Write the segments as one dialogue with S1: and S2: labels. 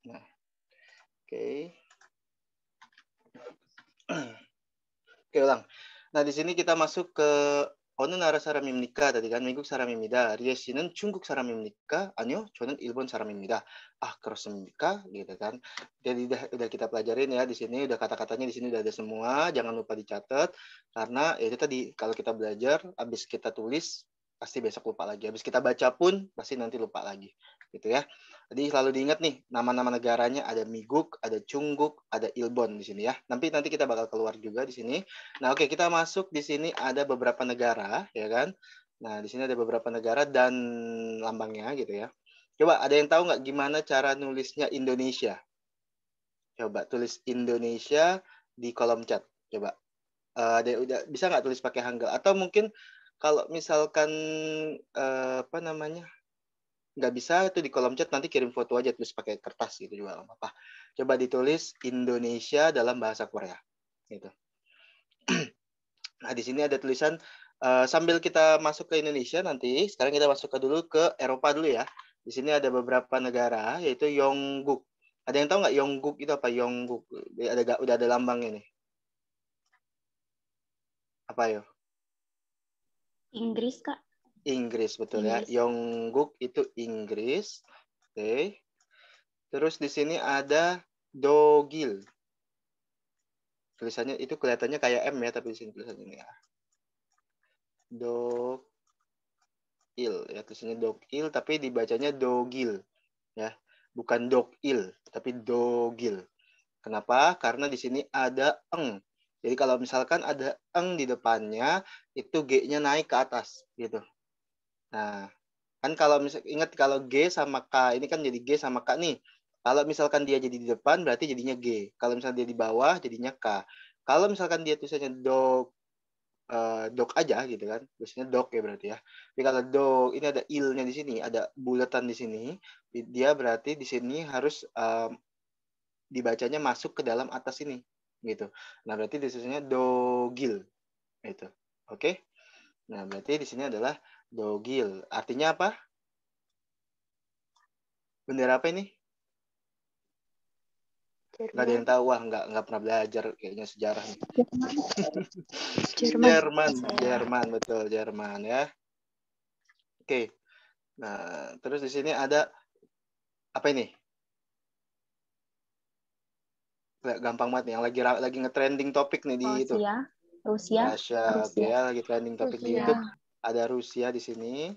S1: Nah, oke. Oke, ulang. Nah, di sini kita masuk ke 어느 나라 사람입니까? tadi kan 미국 사람입니다. 리에 씨는 중국 사람입니까? 아니요, 저는 일본 사람입니다. Ah, 그렇습니까? Gitu kan. Jadi udah kita pelajarin ya di sini, udah kata-katanya di sini udah ada semua. Jangan lupa dicatat karena ya itu tadi kalau kita belajar habis kita tulis pasti besok lupa lagi. Habis kita baca pun pasti nanti lupa lagi. Gitu ya. Jadi selalu diingat nih nama-nama negaranya ada Miguk, ada Cungguk, ada Ilbon di sini ya. Nanti kita bakal keluar juga di sini. Nah, oke, kita masuk di sini ada beberapa negara, ya kan? Nah, di sini ada beberapa negara dan lambangnya gitu ya. Coba ada yang tahu nggak gimana cara nulisnya Indonesia? Coba tulis Indonesia di kolom chat. Coba. Ada udah bisa nggak tulis pakai Hangul? Atau mungkin kalau misalkan apa namanya? Nggak bisa itu di kolom chat nanti kirim foto aja terus pakai kertas gitu juga nggak apa-apa. Coba ditulis Indonesia dalam bahasa Korea. Gitu. Nah, di sini ada tulisan sambil kita masuk ke Indonesia nanti, sekarang kita masuk dulu ke Eropa dulu ya. Di sini ada beberapa negara yaitu Yongguk. Ada yang tahu nggak Yongguk itu apa? Yongguk. Udah ada lambangnya nih. Apa yo?
S2: Inggris, Kak.
S1: Inggris, betul
S2: Inggris.
S1: ya. Yongguk itu Inggris. Oke. Terus di sini ada Dogil. Tulisannya itu kelihatannya kayak M ya, tapi di sini tulisannya ini ya. Dogil ya, tulisannya Dogil tapi dibacanya Dogil ya. Bukan Dogil, tapi Dogil. Kenapa? Karena di sini ada eng. Jadi kalau misalkan ada eng di depannya, itu G-nya naik ke atas gitu. Nah, kan kalau ingat kalau G sama K, ini kan jadi G sama K nih. Kalau misalkan dia jadi di depan, berarti jadinya G. Kalau misalkan dia di bawah, jadinya K. Kalau misalkan dia tulisannya dog aja gitu kan, tulisannya dog ya berarti ya. Tapi kalau dog, ini ada il-nya di sini, ada bulatan di sini. Dia berarti di sini harus dibacanya masuk ke dalam atas ini gitu. Nah, berarti di sini dogil gitu. Oke. Nah, berarti di sini adalah dogil. Artinya apa? Bendera apa ini? Nggak ada yang tahu. Wah, nggak pernah belajar kayaknya sejarah nih. Jerman, betul, Jerman ya. Oke. Nah, terus di sini ada apa ini? Gampang banget nih, yang lagi nge-trending topik nih di itu.
S2: Rusia.
S1: Oke ya, lagi trending topik di YouTube. Ada Rusia di sini.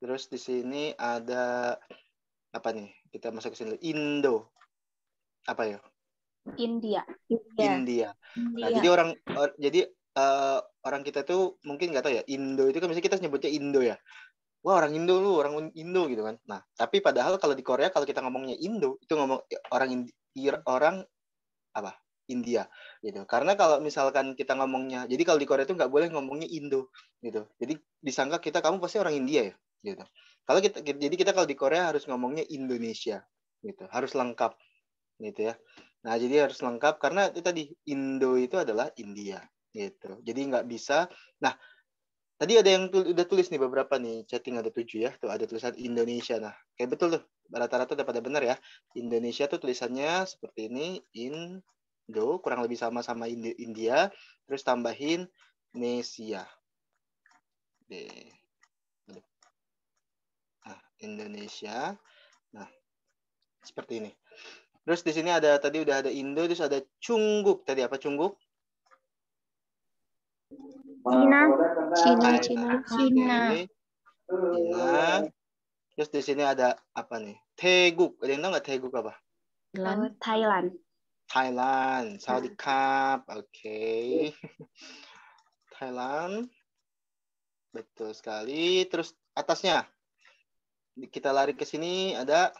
S1: Terus di sini ada apa nih? Kita masuk ke sini. Indo. Apa ya?
S2: India.
S1: Nah, jadi orang kita tuh mungkin nggak tahu ya. Indo itu kan misalnya kita nyebutnya Indo ya. Wah, orang Indo lu, orang Indo gitu kan. Nah, tapi padahal kalau di Korea kalau kita ngomongnya Indo, itu ngomong orang apa? India gitu. Karena kalau misalkan kita ngomongnya, jadi kalau di Korea itu nggak boleh ngomongnya Indo gitu. Jadi disangka kamu pasti orang India ya gitu. Jadi kita kalau di Korea harus ngomongnya Indonesia gitu. Harus lengkap gitu ya. Nah, jadi harus lengkap karena itu tadi Indo itu adalah India gitu. Jadi nggak bisa. Nah, tadi ada yang udah tulis nih beberapa nih, chatting ada 7 ya. Tuh ada tulisan Indonesia. Nah, kayak betul tuh. Rata-rata udah pada benar ya. Indonesia tuh tulisannya seperti ini, Indo, kurang lebih sama India, terus tambahin Nesia. Nah, Indonesia. Nah, seperti ini. Terus di sini ada tadi udah ada Indo, terus ada Cungguk. Tadi apa Cungguk? Cina. Terus di sini ada apa nih? Taeguk. Ada yang tahu nggak Taeguk apa? Thailand. Saudi Cup. Oke. Thailand. Betul sekali. Terus atasnya. Kita lari ke sini ada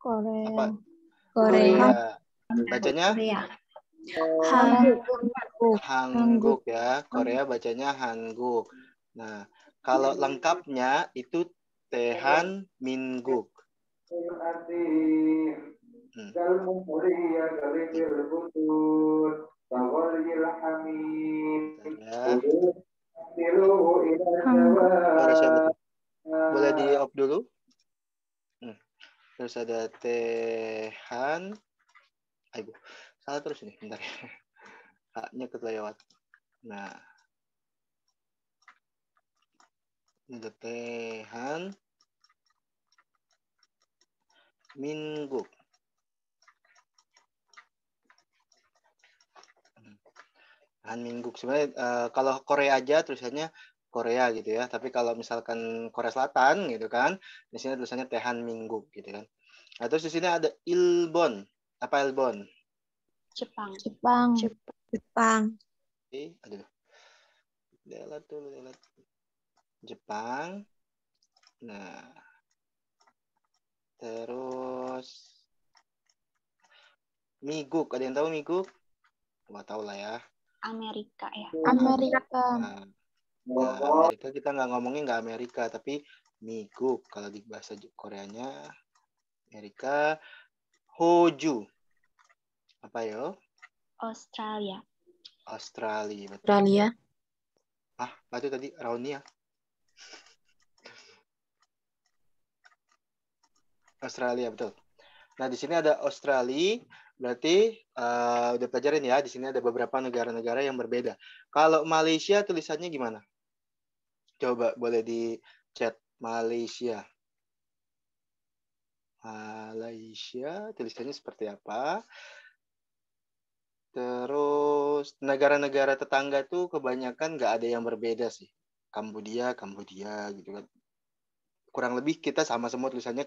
S2: Korea.
S1: apa? Korea. Bacanya? Hanguk ya. Korea bacanya Hanguk. Nah, kalau lengkapnya itu Tehan Minguk. Suara siapa tuh? Boleh di off dulu? Terus ada Tehan. Ayo, salah terus ini, bentar ya. Haknya kelewat. Nah, ini ada Tehan Mingguk. Tehan Mingguk. Sebenarnya kalau Korea aja tulisannya Korea gitu ya. Tapi kalau misalkan Korea Selatan gitu kan, di sini tulisannya Tehan Mingguk gitu kan. Nah, terus di sini ada Ilbon. Apa Ilbon?
S2: Jepang.
S3: Jepang.
S1: Aduh. Jepang. Nah, terus Miguk. Ada yang tahu Miguk? Nggak tahu lah ya.
S2: Amerika ya.
S3: Amerika.
S1: Nah, ya, Amerika kita nggak ngomongin nggak Amerika, tapi Miguk. Kalau di bahasa Koreanya Amerika. Hoju. Apa yo?
S2: Australia.
S1: Australia. Betul.
S3: Australia.
S1: Apa itu tadi? Raunia. Australia, betul. Nah, di sini ada Australia, berarti udah pelajarin ya, di sini ada beberapa negara-negara yang berbeda. Kalau Malaysia tulisannya gimana? Coba boleh di chat. Malaysia. Malaysia tulisannya seperti apa? Terus negara-negara tetangga tuh kebanyakan nggak ada yang berbeda sih. Kambodia gitu kan. Kurang lebih kita sama semua tulisannya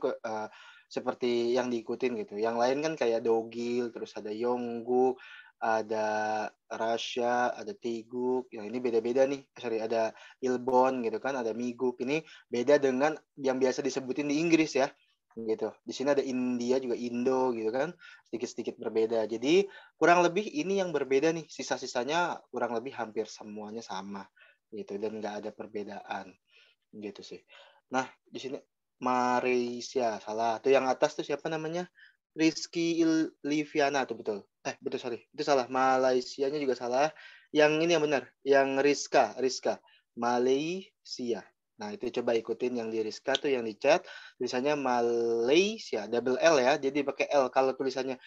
S1: seperti yang diikutin gitu. Yang lain kan kayak Dogil, terus ada Yongguk, ada Rasya, ada Tiguk. Yang ini beda-beda nih. Sorry, ada Ilbon gitu kan, ada Miguk. Ini beda dengan yang biasa disebutin di Inggris ya. Gitu. Di sini ada India juga Indo gitu kan. Sedikit-sedikit berbeda. Jadi kurang lebih ini yang berbeda nih. Sisa-sisanya kurang lebih hampir semuanya sama gitu dan nggak ada perbedaan gitu sih. Nah, di sini Malaysia salah. Tuh yang atas tuh siapa namanya? Rizky Liviana tuh betul. Betul sorry. Itu salah. Malaysianya juga salah. Yang ini yang benar. Yang Rizka. Malaysia. Nah, itu coba ikutin yang di Rizka tuh yang di chat. Tulisannya Malaysia, double L ya. Jadi pakai L. Kalau tulisannya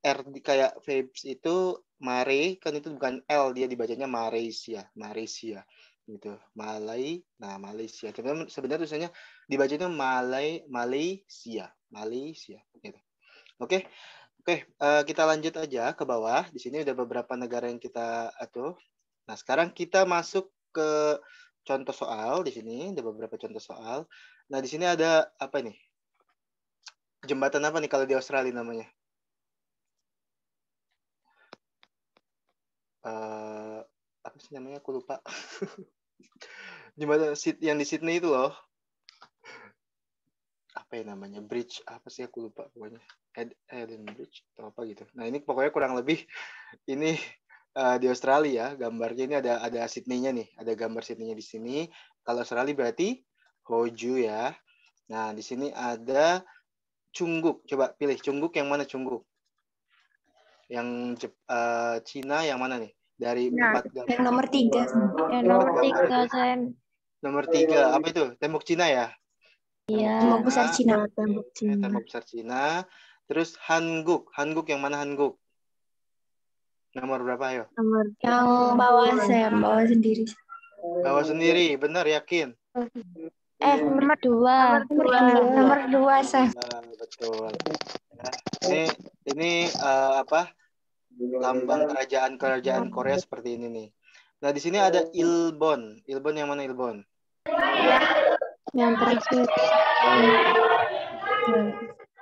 S1: R kayak Vapes itu Mare, kan itu bukan L, dia dibacanya Malaysia gitu. Malaysia. Sebenarnya tulisannya dibacanya Malaysia gitu. Oke. Kita lanjut aja ke bawah. Di sini udah beberapa negara yang kita atur. Nah, sekarang kita masuk ke contoh soal. Di sini ada beberapa contoh soal. Nah, di sini ada apa nih? Jembatan apa nih kalau di Australia namanya? Apa sih namanya? Aku lupa. Jembatan yang di Sydney itu loh. Apa ya namanya? Bridge. Apa sih aku lupa pokoknya. Eden Bridge atau apa gitu. Nah, ini pokoknya kurang lebih ini di Australia gambarnya ini ada Sydney-nya nih. Ada gambar Sydney-nya di sini. Kalau Australia berarti Hoju ya. Nah, di sini ada Cungguk. Coba pilih Cungguk yang mana Cungguk? Yang Cina yang mana nih? Dari empat gambar.
S3: Yang nomor 3.
S2: Yang nomor 3, Sam.
S1: Nomor 3. Apa itu? Tembok Cina ya?
S2: Iya.
S3: Tembok besar Cina.
S1: Tembok besar Cina. Terus Hanguk. Hanguk yang mana Hanguk? Nomor berapa ayo?
S3: Yang bawah Sam, bawah sendiri.
S1: Bawa sendiri, benar yakin?
S3: Nomor 2. Nomor 2 Sam.
S1: Betul. Ini apa? Lambang kerajaan Korea seperti ini nih. Nah, di sini ada Ilbon. Ilbon yang mana Ilbon?
S3: Yang terakhir.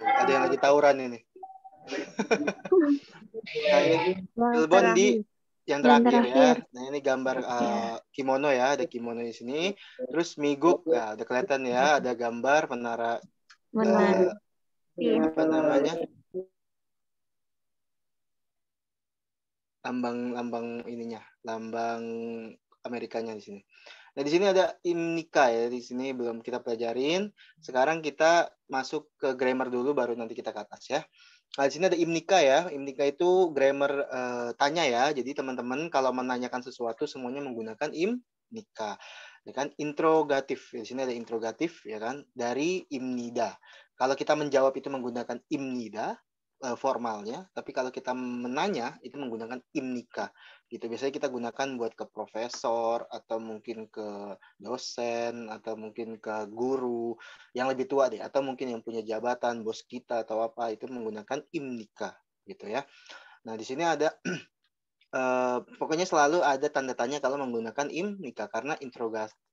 S1: Ada yang lagi tawuran ini. Nah, ini Ilbon di yang terakhir ya. Nah, ini gambar kimono ya, ada kimono di sini. Terus Miguk, ya, udah kelihatan ya, ada gambar menara apa namanya? Lambang ininya, lambang Amerikanya di sini. Nah, di sini ada Imnika ya, di sini belum kita pelajarin. Sekarang kita masuk ke grammar dulu, baru nanti kita ke atas ya. Nah, di sini ada Imnika ya. Imnika itu grammar tanya ya. Jadi teman-teman kalau menanyakan sesuatu semuanya menggunakan Imnika. ya kan? Interrogatif. Di sini ada interrogatif, ya kan? Dari imnida. Kalau kita menjawab itu menggunakan imnida formalnya, tapi kalau kita menanya itu menggunakan imnika. Gitu. Biasanya kita gunakan buat ke profesor atau mungkin ke dosen atau mungkin ke guru yang lebih tua deh, atau mungkin yang punya jabatan, bos kita atau apa, itu menggunakan imnika, gitu ya. Nah, di sini ada pokoknya selalu ada tanda tanya kalau menggunakan imnika karena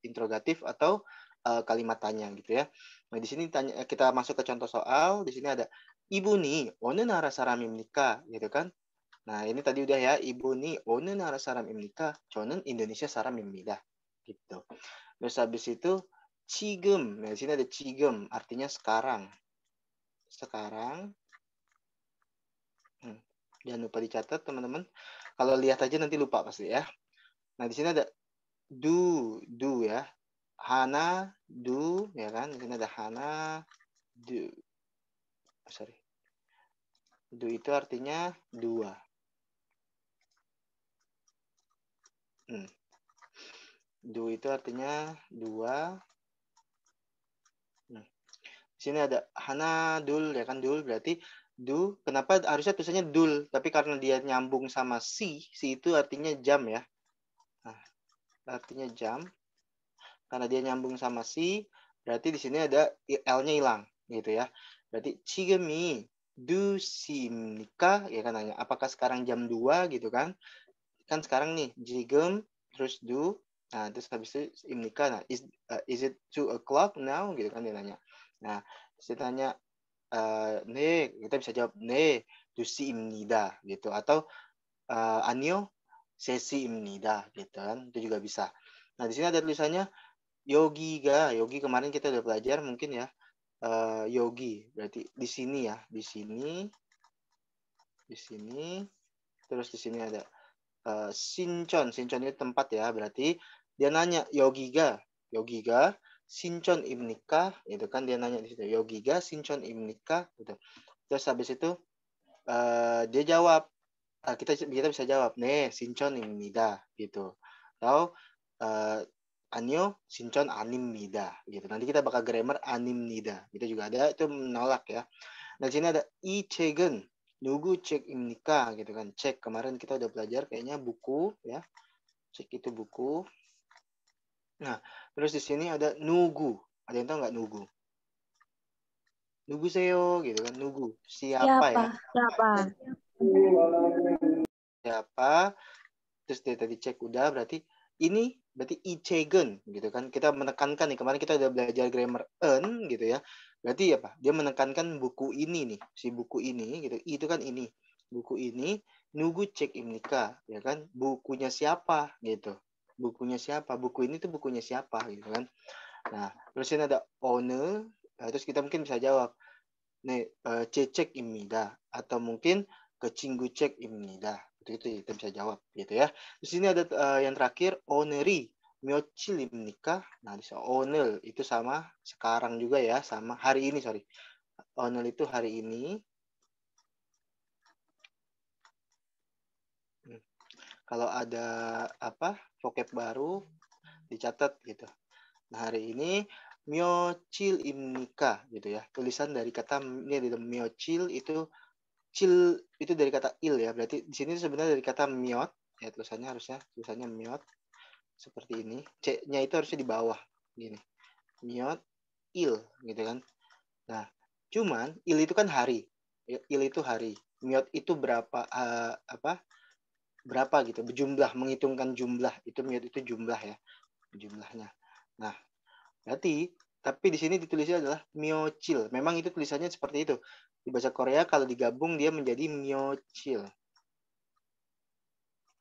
S1: interrogatif atau kalimat tanya, gitu ya. Nah, di sini kita masuk ke contoh soal. Di sini ada ibu nih, 어느 나라 사람입니까? gitu kan. Nah, ini tadi udah ya, ibu nih, 어느 나라 사람입니까? 저는 Indonesia 사람입니다. Gitu. Terus habis itu 지금. Nah, di sini ada 지금, artinya sekarang. Sekarang. Jangan lupa dicatat, teman-teman. Kalau lihat aja nanti lupa pasti ya. Nah, di sini ada do ya. Hana, do, ya kan? Di sini ada Hana, do. Sorry. Do itu artinya dua. Do itu artinya dua. Di sini ada Hana, dul, ya kan? Dul berarti do. Kenapa harusnya tulisannya dul? Tapi karena dia nyambung sama si itu artinya jam ya. Nah, artinya jam. Karena dia nyambung sama si, berarti di sini ada L-nya hilang, gitu ya. Berarti 지금이 2시입니까? Ya kan nanya, apakah sekarang jam 2 gitu kan? Kan sekarang nih, 지금 terus do. Nah, terus habis itu imnika. Nah, is it 2 o'clock now? Gitu kan dia nanya. Nah, saya tanya 네, kita bisa jawab 네, 2시입니다 gitu, atau 아니요, 3시입니다 gitu kan. Itu juga bisa. Nah, di sini ada tulisannya yogi kemarin kita udah belajar mungkin ya. Yogi berarti di sini ya, di sini terus di sini ada Sinchon itu tempat ya, berarti dia nanya yogiga Sinchon ibnika, itu kan dia nanya di situ yogiga Sinchon ibnika gitu. Terus habis itu dia jawab, kita bisa jawab 네 Sinchon ib니다 gitu, atau Anyo Sinchon 아닙니다 gitu. Nanti kita bakal grammar 아닙니다. Itu juga ada, itu menolak ya. Nah, sini ada 이 책은 누구 책입니까? gitu kan. Cek kemarin kita udah belajar kayaknya buku ya. Cek itu buku. Nah, terus di sini ada 누구. Ada yang tahu nggak 누구? 누구세요 gitu kan. 누구. Siapa ya? Siapa? Terus dia tadi cek udah, berarti ini berarti 이 책은 gitu kan. Kita menekankan nih, kemarin kita udah belajar grammar en gitu ya. Berarti apa? Dia menekankan buku ini nih, si buku ini gitu. Itu kan ini. Buku ini 누구 책입니까? Ya kan? Bukunya siapa gitu. Bukunya siapa? Buku ini tuh bukunya siapa gitu kan. Nah, terus ini ada 어느. Nah, terus kita mungkin bisa jawab 네, 제 책입니다. Atau mungkin ke 친구 책입니다. Itu kita bisa jawab gitu ya. Di sini ada yang terakhir 오늘이 며칠입니까? Nah, di 오늘 itu sama sekarang juga ya, sama hari ini, sorry. 오늘 itu hari ini. Kalau ada apa vocab baru dicatat gitu. Nah, hari ini 며칠입니까 gitu ya. Tulisan dari kata ini ada 며칠 itu cil itu dari kata il ya. Berarti di sini sebenarnya dari kata miot ya, tulisannya miot seperti ini. C-nya itu harusnya di bawah gini. Miot il gitu kan. Nah, cuman il itu kan hari. Il itu hari. Miot itu berapa berapa gitu, berjumlah, mengitungkan jumlah. Itu miot itu jumlah ya. Jumlahnya. Nah, berarti tapi di sini ditulisnya adalah myochil. Memang itu tulisannya seperti itu. Di bahasa Korea kalau digabung dia menjadi myochil.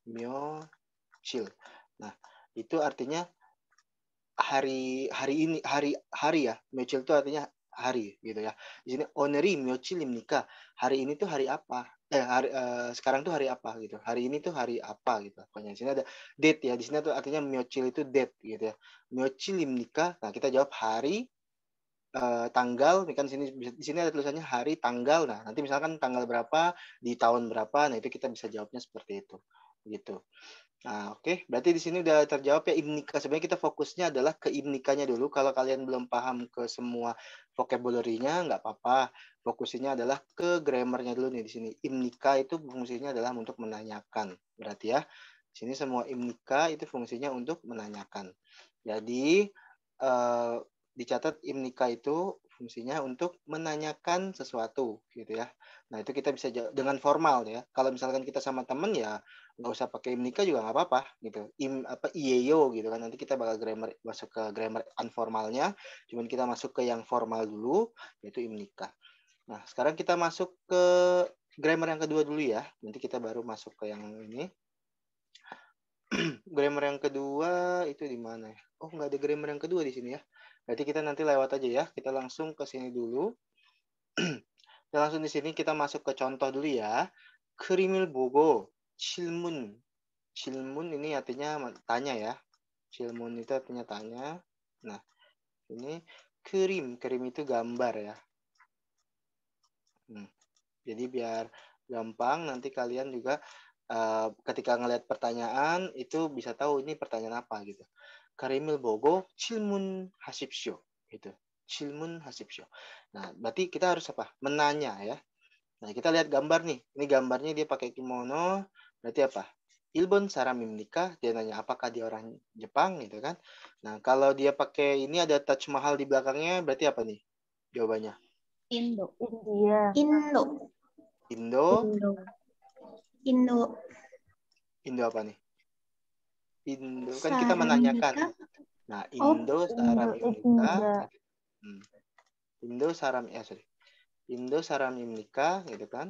S1: Myochil. Nah, itu artinya hari ini, hari ya. Myochil itu artinya hari gitu ya. Di sini 오늘이 며칠입니까? Hari ini tuh hari apa? Sekarang tuh hari apa gitu. Hari ini tuh hari apa gitu. Pokoknya di sini ada date ya. Di sini tuh artinya myochil itu date gitu ya. 며칠입니까? Nah, kita jawab hari, tanggal, kan di sini ada tulisannya hari, tanggal. Nah, nanti misalkan tanggal berapa di tahun berapa, nah itu kita bisa jawabnya seperti itu, gitu. Nah, oke. Berarti di sini udah terjawab ya imnika. Sebenarnya kita fokusnya adalah ke imnikanya dulu. Kalau kalian belum paham ke semua vocabulary-nya, nggak apa-apa. Fokusnya adalah ke grammar-nya dulu nih di sini. Imnika itu fungsinya adalah untuk menanyakan. Berarti ya, di sini semua imnika itu fungsinya untuk menanyakan. Jadi, dicatat imnika itu fungsinya untuk menanyakan sesuatu gitu ya. Nah, itu kita bisa dengan formal ya. Kalau misalkan kita sama temen ya nggak usah pakai imnika juga nggak apa-apa gitu. Iyeyo gitu kan. Nanti kita bakal masuk ke grammar informalnya. Cuman kita masuk ke yang formal dulu yaitu imnika. Nah, sekarang kita masuk ke grammar yang kedua dulu ya. Nanti kita baru masuk ke yang ini. Grammar yang kedua itu di mana ya? Oh, nggak ada grammar yang kedua di sini ya. Berarti kita nanti lewat aja ya. Kita langsung ke sini dulu. Kita langsung di sini kita masuk ke contoh dulu ya. 그림을 보고 질문. 질문 ini artinya tanya ya. 질문 itu artinya tanya. Nah, ini 그림. 그림 itu gambar ya. Jadi biar gampang nanti kalian juga ketika ngelihat pertanyaan itu bisa tahu ini pertanyaan apa gitu. 그림을 보고 질문하십시오. gitu. 질문하십시오. Nah, berarti kita harus apa? Menanya ya. Nah, kita lihat gambar nih. Ini gambarnya dia pakai kimono. Berarti apa? Ilbon saram입니까? Dia nanya apakah dia orang Jepang gitu kan. Nah, kalau dia pakai ini ada Taj Mahal di belakangnya, berarti apa nih jawabannya?
S2: Indo.
S3: Indo.
S1: Indo.
S3: Indo.
S1: Indo apa nih? Indo kan kita menanyakan. Nah, Indo saramibnica. Indo saram sorry. Indo saramibnica gitu kan.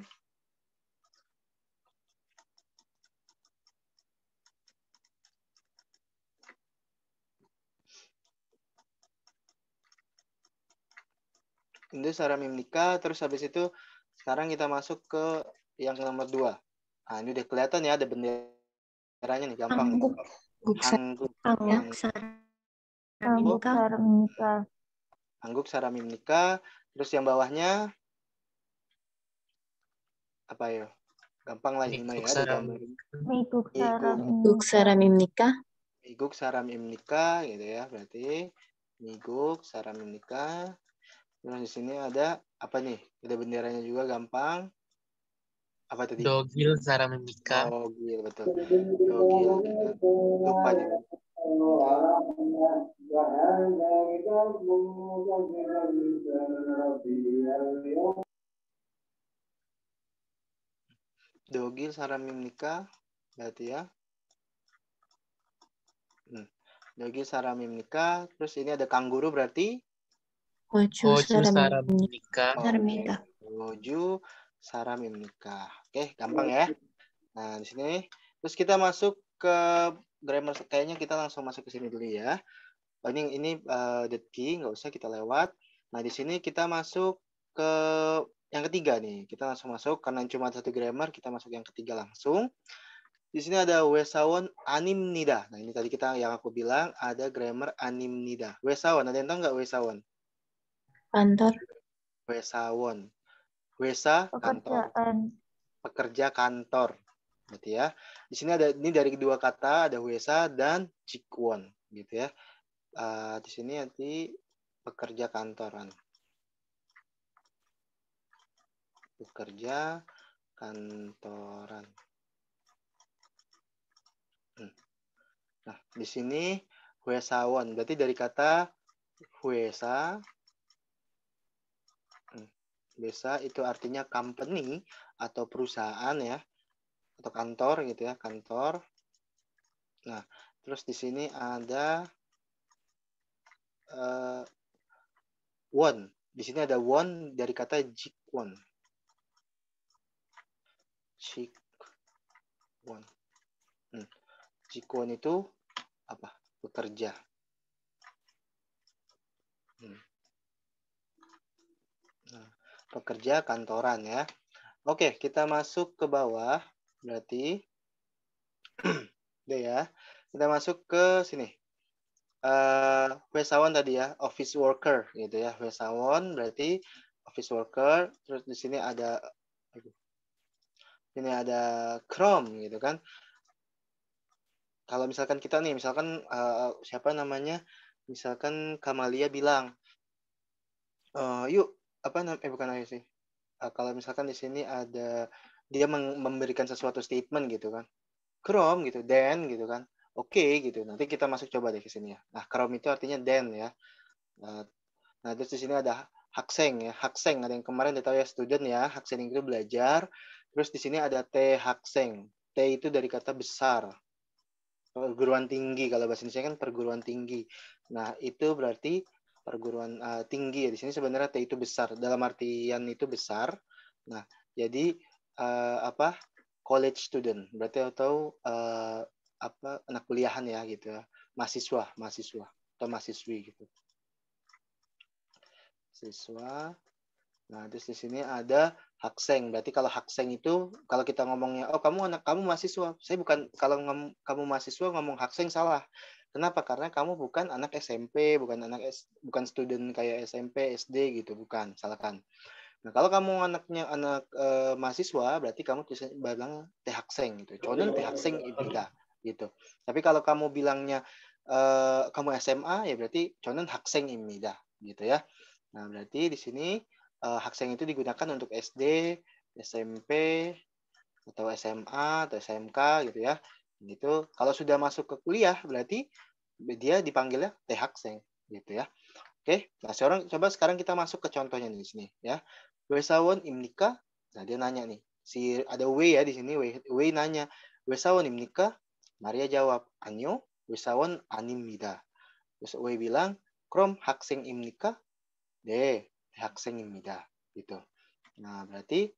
S1: Indo saramibnica terus habis itu sekarang kita masuk ke yang nomor 2. Nah, ini udah kelihatan ya ada benderanya nih, gampang. Angguk saramibnica. Terus yang bawahnya apa ya? Gampang lah ini mah ya, ada gambar.
S3: Miguk saramibnica.
S1: Miguk saramibnica gitu ya, berarti miguk saramibnica. Terus di sini ada apa nih? Ada benderanya juga gampang. Apa tadi?
S4: Dogil saramibnica.
S1: Dogil, betul. Dogil itu lupa nih. Dogil saramibnica berarti ya. Dogil saramibnica. Terus ini ada kanguru berarti
S3: Oju
S4: saramibnica.
S1: Oju saramibnica. Oke, gampang ya. Nah, di sini terus kita masuk ke grammar, kayaknya kita langsung masuk ke sini dulu ya. Oh, ini the key, nggak usah kita lewat. Nah, di sini kita masuk ke yang ketiga nih. Kita langsung masuk karena cuma satu grammar, kita masuk yang ketiga langsung. Di sini ada Wesawon animnida. Nah, ini tadi yang aku bilang ada grammar animnida. Wesawon, ada yang tahu nggak Wesawon?
S3: Kantor.
S1: Wesawon. Wesa kantor. Pekerja kantor. Gitu ya. Di sini ada ini dari kedua kata, ada wesa dan jikwon gitu ya. Di sini nanti pekerja kantoran. Pekerja kantoran. Nah, di sini huesawon. Berarti dari kata huesa. Huesa itu artinya company atau perusahaan ya. Atau kantor gitu ya, kantor. Nah, terus di sini ada won. Di sini ada won dari kata jikwon. Jikwon. Jikwon itu apa? Bekerja. Nah, pekerja kantoran ya. Oke, kita masuk ke bawah. Berarti udah ya. Kita masuk ke sini. Wesawon tadi ya, office worker gitu ya. Wesawon berarti office worker. Terus di sini ada krom gitu kan. kalau misalkan kita nih, misalkan siapa namanya? Misalkan Kamalia bilang, yuk bukan ayo sih. Kalau misalkan di sini ada dia memberikan sesuatu statement gitu kan. Krom gitu, then gitu kan. Oke gitu. Nanti kita masuk coba deh ke sini ya. Nah, krom itu artinya then ya. Nah, terus di sini ada hakseng ya. Hakseng ada yang kemarin udah tahu ya student ya. Hakseng itu belajar. Terus di sini ada T hakseng. T itu dari kata besar. Perguruan tinggi, kalau bahasa Indonesia kan perguruan tinggi. Nah, itu berarti perguruan tinggi ya. Di sini sebenarnya T itu besar, dalam artian itu besar. Nah, jadi college student berarti atau anak kuliahan ya gitu ya. Mahasiswa atau mahasiswi gitu. Siswa. Nah, terus di sini ada hakseng. Berarti kalau hakseng itu, kalau kita ngomongnya, oh kamu mahasiswa. Saya bukan, kalau kamu mahasiswa ngomong hakseng salah. Kenapa? Karena kamu bukan anak SMP, bukan bukan student kayak SMP, SD gitu, bukan. Salahkan. Nah, kalau kamu anak mahasiswa, berarti kamu bisa bilang teh hakseng gitu. Conen teh hakseng ibida gitu. Tapi kalau kamu bilangnya kamu SMA, ya berarti conen hakseng ibida gitu ya. Nah, berarti di sini hakseng itu digunakan untuk SD, SMP, atau SMA, atau SMK gitu ya. Gitu. Kalau sudah masuk ke kuliah, berarti dia dipanggilnya teh hakseng gitu ya. Oke, nah coba sekarang kita masuk ke contohnya di sini ya. Wesawon imnika, nah dia nanya nih. Ada W ya di sini, W nanya, Wesawon imnika? Maria jawab, Anyo, Wesawon animida. Terus W bilang, Krom hakseng imnika? 네, 대학생입니다. Gitu. Nah, berarti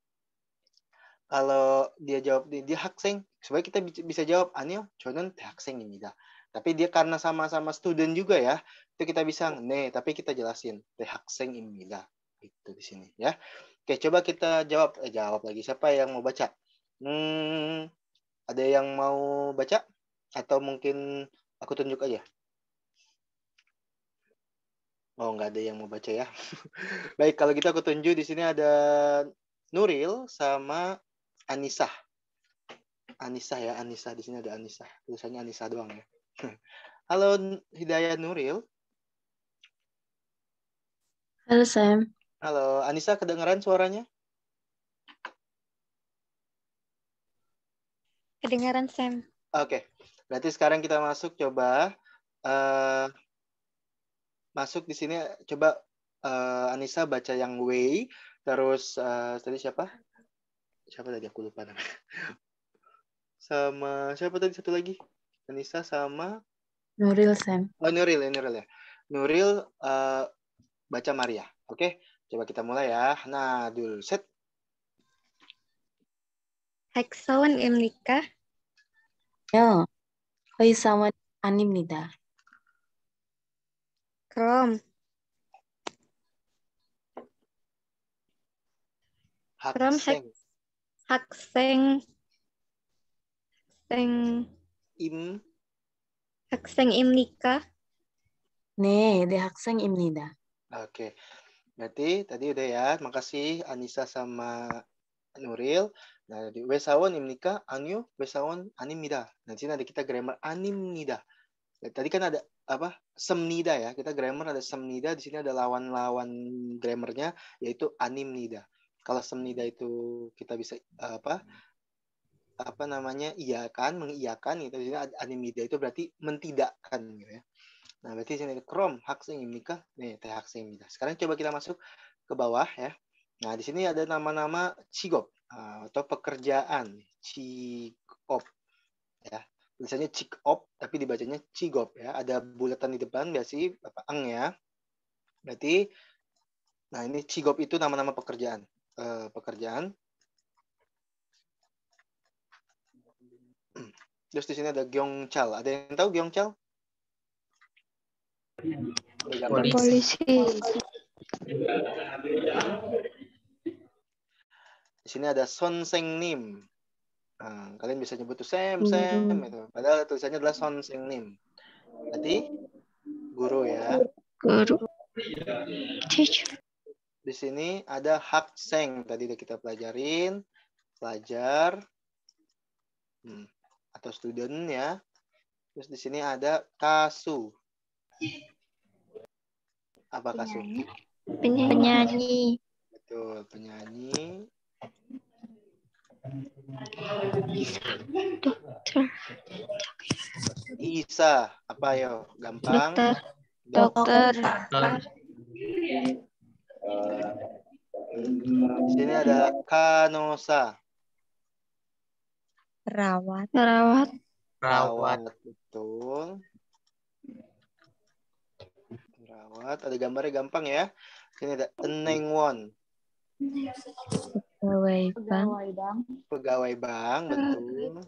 S1: kalau dia jawab dia 학생, sebenarnya kita bisa jawab 아니요, 저는 대학생입니다. Tapi dia karena sama-sama student juga ya, itu kita bisa 네, tapi kita jelasin 대학생입니다. Itu di sini ya. Oke, coba kita jawab lagi. Siapa yang mau baca? Ada yang mau baca? Atau mungkin aku tunjuk aja? Oh, nggak ada yang mau baca ya. Baik, kalau gitu aku tunjuk di sini ada Nuril sama Anissa. Anissa ya, Anissa. Di sini ada Anissa. Tulisannya Anissa doang ya. Halo Hidayah Nuril.
S3: Halo Sam.
S1: Halo, Anissa kedengaran suaranya?
S2: Kedengaran Sam.
S1: Oke, berarti sekarang kita masuk coba. Masuk di sini coba Anissa baca yang way. Terus tadi siapa? Siapa tadi aku lupa namanya. Sama siapa tadi satu lagi? Anissa sama
S3: Nuril Sam.
S1: Oh, Nuril ya. Nuril baca Maria. Oke, coba kita mulai ya. Nah, dulu set.
S2: Heksawan imnika.
S3: 요, 의사원 아닙니다.
S2: Krom.
S1: Hakseng.
S2: Hakseng. Hakseng imnika.
S3: 네, 대학생입니다.
S1: Oke. Berarti tadi udah ya. Makasih Anissa sama Nuril. Nah, di Wesawon imnika anyo Wesawon animida. Nah, di sini ada kita grammar animida. Tadi kan ada apa? Semnida ya. Kita grammar ada semnida, di sini ada lawan-lawan grammarnya yaitu animnida. Kalau semnida itu kita bisa iyakan, mengiyakan gitu. Di sini animida itu berarti mentidakkan gitu ya. Nah, berarti di sini ada krom hakseng imnika. Nih, teh hakseng imnika. Sekarang coba kita masuk ke bawah ya. Nah, di sini ada nama-nama cigop atau pekerjaan. Cigop ya. Tulisannya cigop tapi dibacanya cigop ya. Ada bulatan di depan biasanya ang ya. Berarti nah ini cigop itu nama-nama pekerjaan. Pekerjaan. Terus di sini ada gyeongchal. Ada yang tahu gyeongchal?
S2: Polisi.
S1: Di sini ada sonsengnim. Nah, kalian bisa nyebut tuh Sam gitu. Padahal tulisannya adalah sonsengnim. Berarti guru ya.
S2: Guru. Teacher.
S1: Di sini ada hakseng. Tadi udah kita pelajarin. Pelajar. Atau student ya. Terus di sini ada kasu. Apa kasu?
S2: Penyanyi.
S1: Betul, penyanyi.
S2: Dokter.
S1: Isa. Apa yo? Gampang.
S2: Dokter.
S1: Di sini ada kanosa.
S2: Perawat.
S4: Perawat.
S1: Betul. Perawat. Ada gambarnya gampang ya. Sini ada enengwon. Pegawai bank. Betul.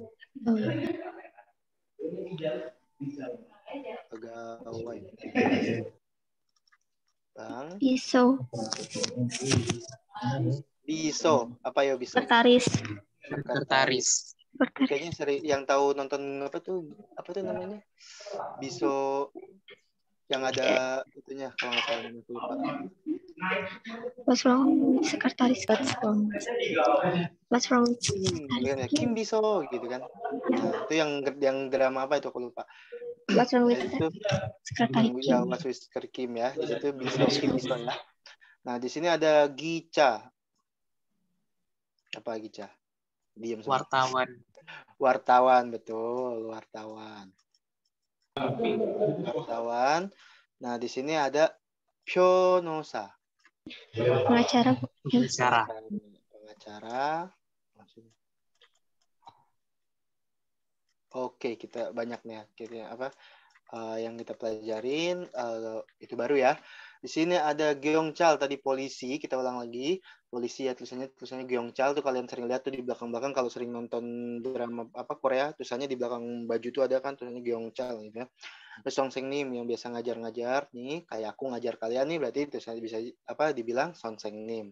S1: Pegawai bank. Biso. Apa ya biso?
S4: Sekretaris.
S1: Kayaknya sering yang tahu nonton apa tuh namanya? Biso yang ada itunya kalau nggak salah namanya, lupa.
S2: What's wrong? Sekretaris. What's wrong?
S1: Gitu kan ya, Kim Biso gitu kan. Nah, itu yang drama apa itu aku lupa.
S2: What's wrong with
S1: Itu
S2: sekretaris?
S1: ya Mas Whisker Kim ya. Di situ Kim Biso ya. Nah, di sini ada Gicha. Apa Gicha? Diam semua. Wartawan, betul, wartawan. Nah, di sini ada Pyonosa.
S2: Pengacara.
S1: Oke, kita banyak nih apa yang kita pelajarin itu baru ya. Di sini ada Gyeongchal tadi polisi, kita ulang lagi. Polisi ya tulisannya Gyeongchal tuh kalian sering lihat tuh di belakang-belakang kalau sering nonton drama apa Korea, tulisannya di belakang baju tuh ada kan tulisannya Gyeongchal gitu ya. Terus Songsengnim yang biasa ngajar-ngajar nih, kayak aku ngajar kalian nih berarti tulisannya bisa apa dibilang Songsengnim.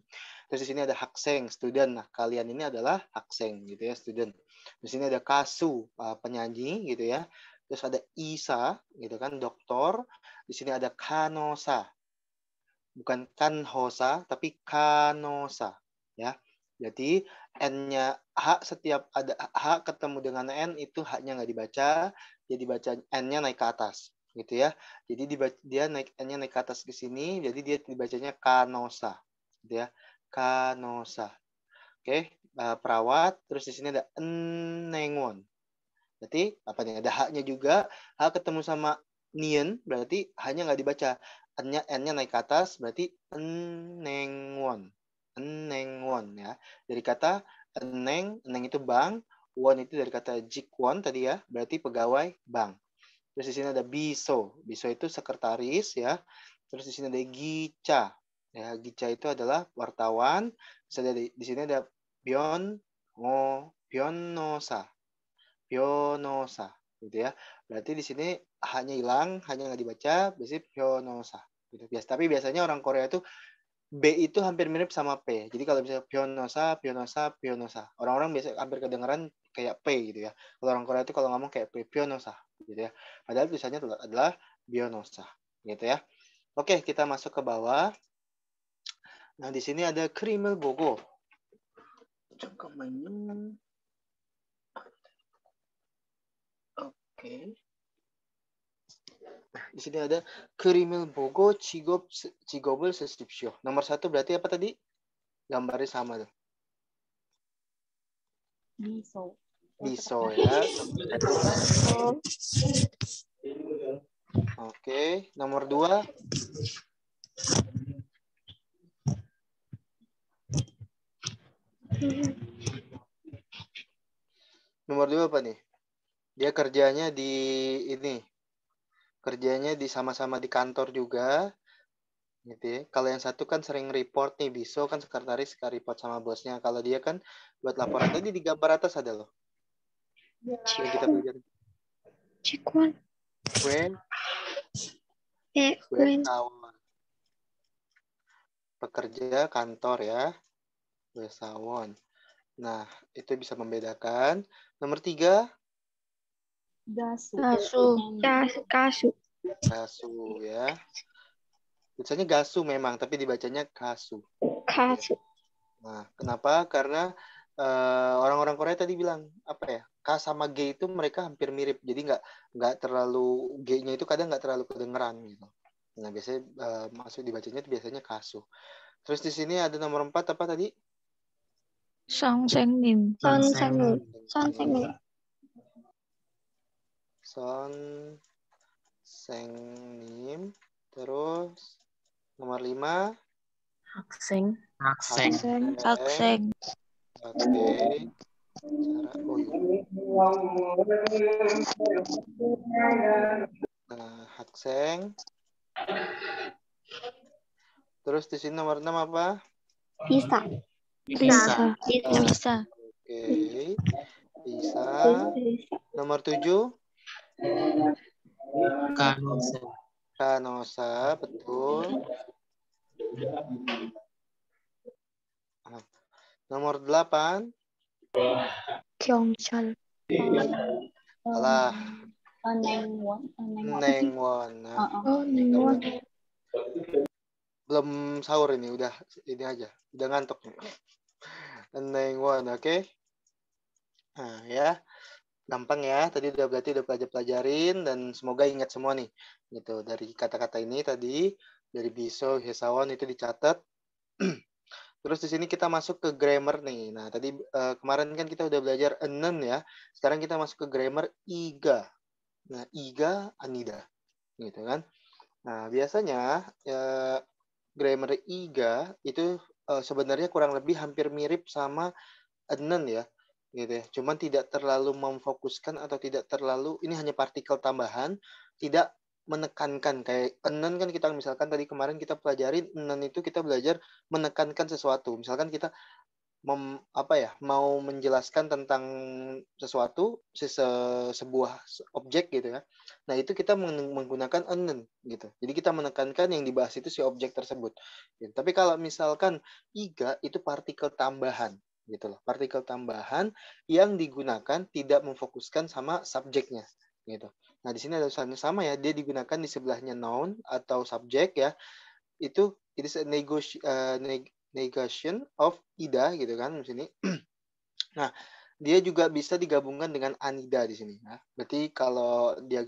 S1: Terus di sini ada Hakseng, student. Nah, kalian ini adalah Hakseng gitu ya, student. Di sini ada Kasu, penyanyi gitu ya. Terus ada Isa gitu kan, doktor. Di sini ada Kanosa. Bukan Kanhosa tapi Kanosa ya. Jadi N-nya H setiap ada H ketemu dengan N itu H-nya nggak dibaca, jadi baca N-nya naik ke atas gitu ya. Jadi dia naik N-nya naik ke atas ke sini, jadi dia dibacanya Kanosa gitu ya. Kanosa. Oke, perawat. Terus di sini ada Enengwon. Berarti apa nih? Ada H-nya juga. H ketemu sama Nien, berarti H-nya nggak dibaca. N-nya naik ke atas, berarti Enengwon. Enengwon ya. Dari kata eneng itu bank. Won itu dari kata jikwon tadi ya. Berarti pegawai bank. Terus di sini ada biso. Biso itu sekretaris ya. Terus di sini ada gica. Ya, gica itu adalah wartawan. Terus ada di sini ada bionosa gitu ya. Berarti di sini hanya hilang, hanya nggak dibaca, berarti pyonosa. Gitu. Tapi biasanya orang Korea itu B itu hampir mirip sama P. Jadi kalau misalnya pyonosa. Orang-orang biasa hampir kedengeran kayak P gitu ya. Kalau orang Korea itu kalau ngomong kayak P, pyonosa gitu ya. Padahal tulisannya adalah bionosa gitu ya. Oke, kita masuk ke bawah. Nah, di sini ada Krimel Bogo. Oke. Di sini ada Krimel Bogo Cigobel Sesipsyo. Nomor 1 berarti apa tadi? Gambarnya sama tuh. Biso ya. Oke, nomor 2. Nomor 2 apa nih? Dia kerjanya di ini. Kerjanya di sama-sama di kantor juga. Gitu ya. Kalau yang satu kan sering report nih, Biso kan sekretaris suka report sama bosnya. Kalau dia kan buat laporan tadi di gambar atas ada loh. Yang kita pelajari.
S2: Cikwan.
S1: Wesawon. Pekerja kantor ya. Wesawon. Nah, itu bisa membedakan. Nomor 3. Kasu ya. Tulisannya gasu memang, tapi dibacanya kasu. Nah, kenapa? Karena orang-orang Korea tadi bilang apa ya? K sama G itu mereka hampir mirip. Jadi nggak terlalu G-nya itu kadang nggak terlalu kedengeran gitu. Nah, biasanya masuk dibacanya itu biasanya kasu. Terus di sini ada nomor 4 apa tadi?
S2: 선생님. 선생님. 선생님.
S1: Sengnim. Terus nomor 5
S3: 학생.
S4: 학생.
S2: 학생.
S1: Oke. Cara Nah, hakseng. Terus di sini nomor 6 apa?
S2: bisa.
S4: Bisa.
S2: Bisa.
S1: Oke. Bisa. Nomor 7
S4: Kanosa.
S1: Kanosa, betul. Nomor 8
S2: 경찰.
S1: Salah.
S2: Nengwon.
S1: Nengwon. Nah,
S2: Nengwon.
S1: belum sahur ini, udah ini aja. Udah ngantuk nih. Nengwon, oke. Nah, ya. Gampang ya. Tadi berarti udah pelajarin dan semoga ingat semua nih. Gitu. Dari kata-kata ini tadi dari Biso, Hesawan itu dicatat. Terus di sini kita masuk ke grammar nih. Nah, tadi kemarin kan kita udah belajar enen ya. Sekarang kita masuk ke grammar iga. Nah, iga, anida. Gitu kan. Nah, biasanya grammar iga itu sebenarnya kurang lebih hampir mirip sama enen ya. Gitu ya. Cuman tidak terlalu memfokuskan atau tidak terlalu, ini hanya partikel tambahan, tidak menekankan. Kayak enen kan kita misalkan tadi kemarin kita pelajarin enen itu kita belajar menekankan sesuatu. Misalkan kita mau menjelaskan tentang sesuatu, sebuah objek gitu ya. Nah, itu kita menggunakan enen gitu. Jadi kita menekankan yang dibahas itu si objek tersebut. Gitu. Tapi kalau misalkan iga itu partikel tambahan gitu loh. Partikel tambahan yang digunakan tidak memfokuskan sama subjeknya gitu. Nah, di sini ada tulisannya sama ya, dia digunakan di sebelahnya noun atau subjek ya. Itu it is a negation of ida gitu kan di sini. Nah, dia juga bisa digabungkan dengan anida di sini ya. Berarti kalau dia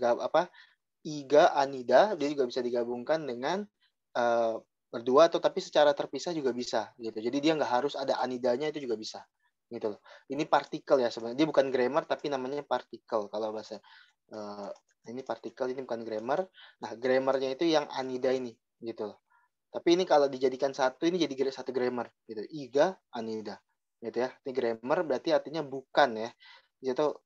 S1: iga anida dia juga bisa digabungkan dengan berdua atau tapi secara terpisah juga bisa gitu. Jadi dia nggak harus ada anidanya, itu juga bisa gitu loh. Ini partikel ya sebenarnya. Dia bukan grammar tapi namanya partikel kalau bahasa ini partikel, ini bukan grammar. Nah, grammarnya itu yang anida ini gitu loh. Tapi ini kalau dijadikan satu, ini jadi satu grammar gitu. Iga anida gitu ya. Ini grammar berarti artinya bukan ya. Itu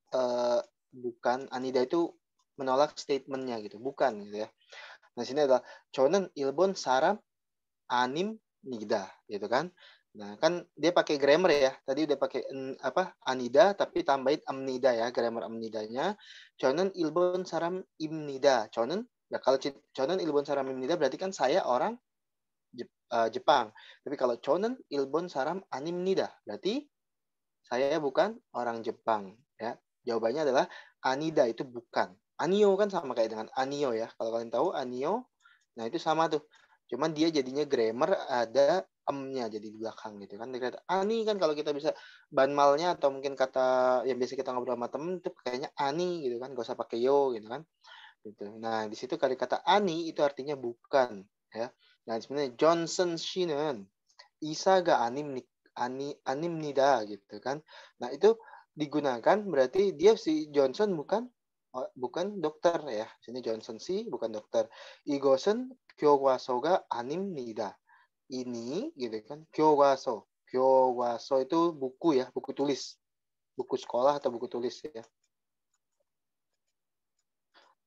S1: bukan. Anida itu menolak statementnya gitu, bukan gitu ya. Nah, sini adalah chonen ilbon saram anim nida gitu kan. Nah, kan dia pakai grammar ya. Tadi udah pakai anida tapi tambahin amnida ya, grammar amnidanya. Chonen ilbon saram imnida. Chonen, ya kalau chonen ilbon saram imnida berarti kan saya orang Jepang. Tapi kalau chonen ilbon saram anim nida, berarti saya bukan orang Jepang ya. Jawabannya adalah anida itu bukan. Anio kan sama kayak dengan anio ya. Kalau kalian tahu anio, nah itu sama tuh. Cuman dia jadinya grammar ada nya jadi di belakang gitu kan. Dikata ani kan kalau kita bisa banmalnya atau mungkin kata yang biasa kita ngobrol sama temen itu kayaknya ani gitu kan, gak usah pakai yo gitu kan. Gitu. Nah, di situ kali kata ani itu artinya bukan ya. Nah, sebenarnya Johnson Shinen Isaga animnida gitu kan. Nah, itu digunakan berarti dia si Johnson bukan dokter ya. Sini Johnson sih bukan dokter. Igosen 교과서가 아닙니다. Ini gitu kan. 교과서. 교과서 itu buku ya, buku tulis. Buku sekolah atau buku tulis ya.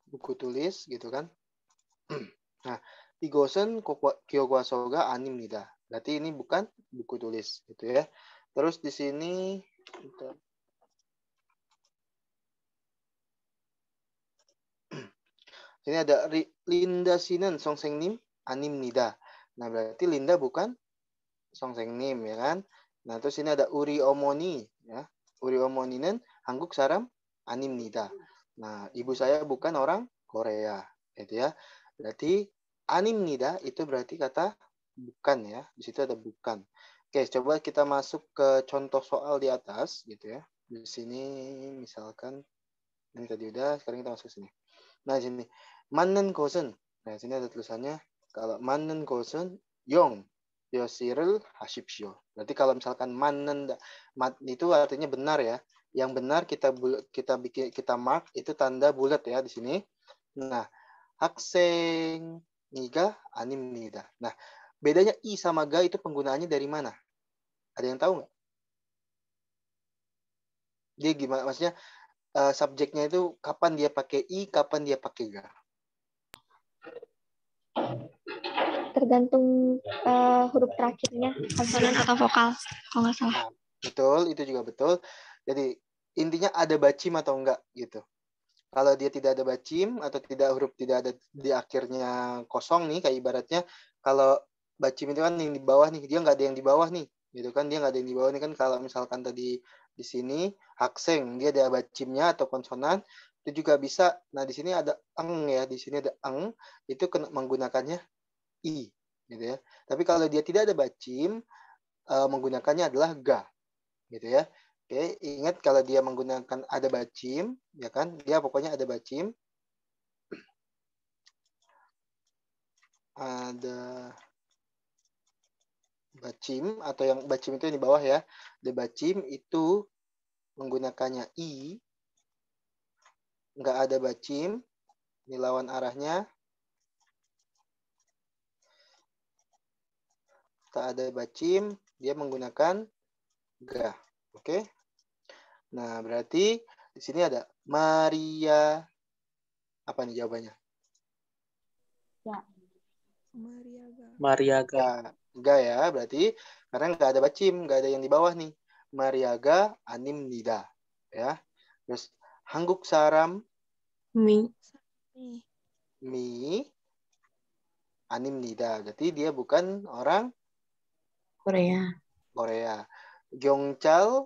S1: Buku tulis gitu kan. Nah, 이것은 교과서가 아닙니다. Berarti ini bukan buku tulis gitu ya. Terus di sini sini ada Linda Sinen Songsengnim Animnida. Nah, berarti Linda bukan Songsengnim ya kan. Nah, terus ini ada Uri Omoni ya. Uri Omoninen Hangguk Saram Animnida. Nah, ibu saya bukan orang Korea gitu ya. Berarti animnida itu berarti kata bukan ya. Di situ ada bukan. Oke, coba kita masuk ke contoh soal di atas gitu ya. Di sini misalkan ini tadi udah, sekarang kita masuk sini. Nah, di sini 맞는 곳은. Nah, di sini ada tulisannya kalau 맞는 곳은 영 표시를 하십시오. Berarti kalau misalkan 맞는 itu artinya benar ya. Yang benar kita mark itu tanda bulat ya di sini. Nah, 학생이가 아닙니다. Nah, bedanya i sama ga itu penggunaannya dari mana? Ada yang tahu nggak? Dia gimana? Maksudnya subjeknya itu kapan dia pakai i, kapan dia pakai ga?
S2: Tergantung huruf terakhirnya, konsonan atau vokal, kalau nggak salah.
S1: Nah, betul, itu juga betul. Jadi intinya ada bacim atau enggak gitu. Kalau dia tidak ada bacim atau huruf tidak ada di akhirnya kosong nih, kayak ibaratnya kalau bacim itu kan yang di bawah nih, dia nggak ada yang di bawah nih, gitu kan, dia nggak ada yang di bawah nih kan. Kalau misalkan tadi di sini hakseng, dia ada bacimnya atau konsonan, itu juga bisa. Nah di sini ada eng ya, di sini ada eng, itu menggunakannya i, gitu ya. Tapi kalau dia tidak ada bacim, menggunakannya adalah ga, gitu ya. Oke, ingat kalau dia menggunakan ada bacim, ya kan? Dia pokoknya ada bacim. Ada bacim atau yang bacim itu yang di bawah ya. Ada bacim itu menggunakannya i. Nggak ada bacim, ini lawan arahnya. Tak ada bacim, dia menggunakan ga. Oke. Nah, berarti di sini ada Maria. Apa nih jawabannya?
S2: Ya.
S4: Mariaga.
S1: Ga ya, berarti karena nggak ada bacim, nggak ada yang di bawah nih. Mariaga 아닙니다. Ya. Terus 한국 사람
S3: Mi.
S1: 미 아닙니다. Berarti dia bukan orang
S3: Korea.
S1: Korea. 경찰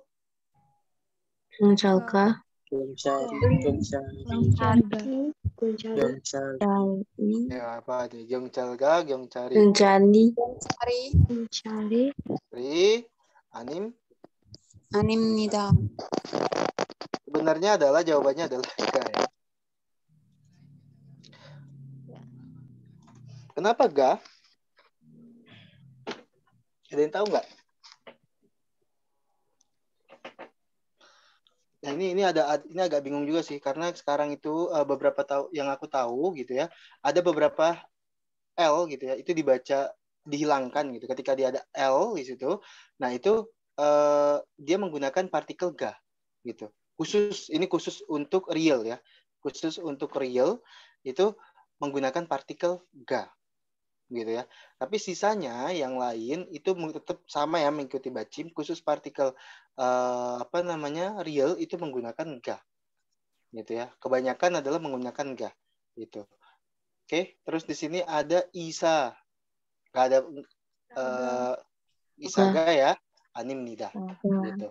S3: 경찰가.
S4: Gomcari.
S3: Mencari.
S1: ya apa nih? 경찰가 경찰이
S3: Mencari.
S1: ri anim.
S5: 아닙니다.
S1: Sebenarnya adalah jawabannya adalah ga ya. Kenapa ga? Ada yang tahu nggak? Nah ini agak bingung juga sih karena sekarang itu beberapa yang aku tahu gitu ya, ada beberapa L gitu ya, itu dihilangkan gitu ketika dia ada L di situ. Nah itu dia menggunakan partikel ga gitu. Ini khusus untuk real ya. Khusus untuk real itu menggunakan partikel ga gitu ya. Tapi sisanya yang lain itu tetap sama ya, mengikuti bacim. Khusus partikel real itu menggunakan ga gitu ya. Kebanyakan adalah menggunakan ga gitu. Oke, terus di sini ada isa. Gak ada isa ga ya, 아닙니다 gitu.